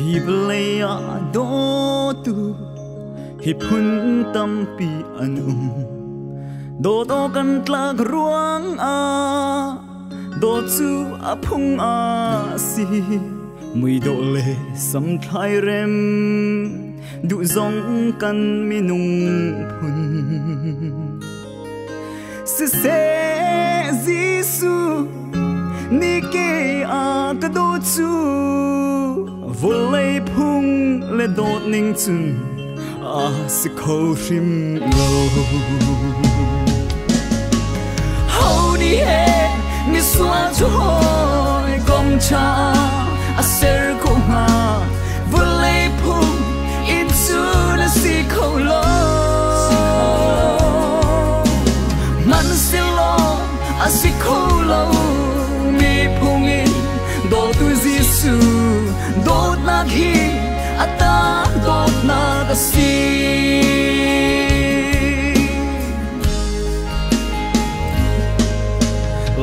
hi vleya do tu hi phun tam pi an do to kan tlak ruang a do chu a phung a si mui do le sam thai rem du zong kan minung phun se Giêsu ni ke a ka do chu vô lấy phung le đột ninh chun a si khâu rim lo hầu đi he mi xóa cho hồi công cha a ser ko ma vô lấy phung in chu le si khâu lo man si lo a si khâu lo mi phung in do tu Giêsu đốt nát hi ata đốt nát si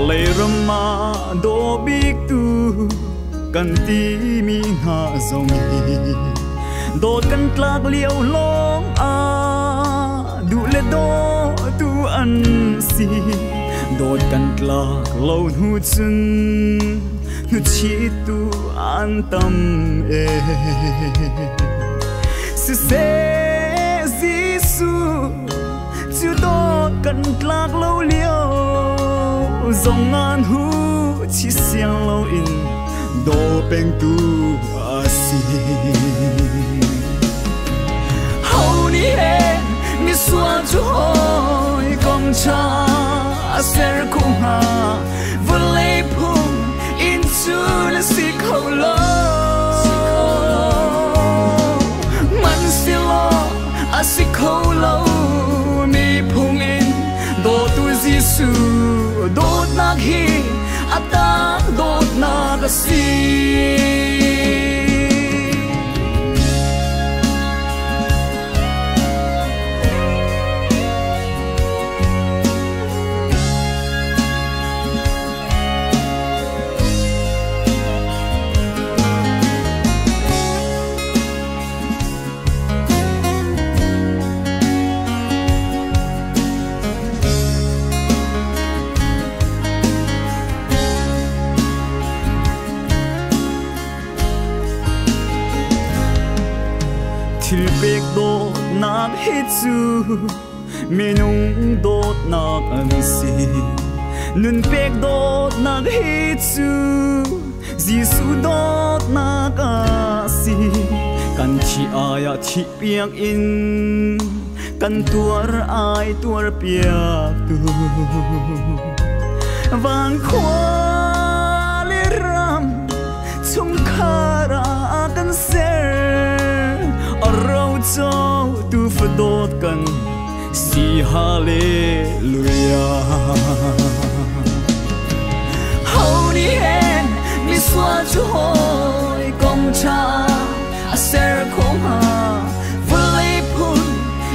lê rama do big tu kan ti mi ha zong hi đốt kan tlak liao long a du le do tu an si đốt kan tlak lo hu chun nu chi tu an tâm e se Giêsu chu do kan tlak lo liao zong an hu chi siang lo in do peng tu a si hầu ni he mi xóa chu hoi công cha a ser ko ha vô lấy phung in chu le si khâu lo man si lo a si khâu lo mi phung in do tu Giêsu đốt nát hi ata đốt nát si thil pek do nak he chu minung do nak an si nun pek do nak he chu Giêsu do nak a si kan chi aya thi piak in kan tuar ai tuar piak tu van khwa le ram chung khara kan ser rau châu tu phật đốt cần si hallelujah hầu đi hen mi xóa chu hồi công cha a ser ko ha vô lấy phun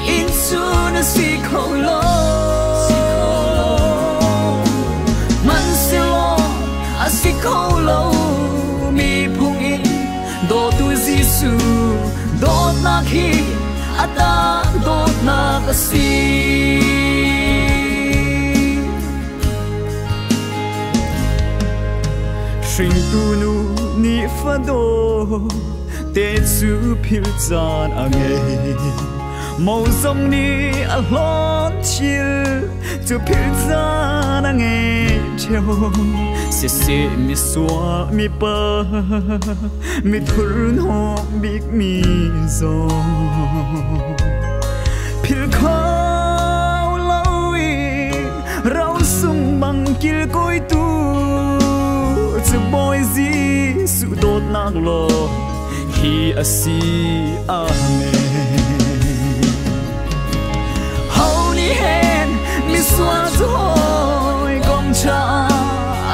in chu na si khâu lo man si lo a si khâu lo mi phung in do tu Giêsu đốt nát hi ata đốt nát si sinh tu nu ni fa do te chu phil chan ange màu rong ni a lon chill chu phil chan ange theo se mi xóa mi pa mi thurn ho big mi zo phil khao lawi rau sung bang kil koi tu chu boy Giêsu đốt nak lo hi a si amen hầu ni hen mi xóa chu hoi công cha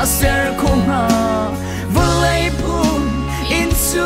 a ser ko ha vô lấy phun in chu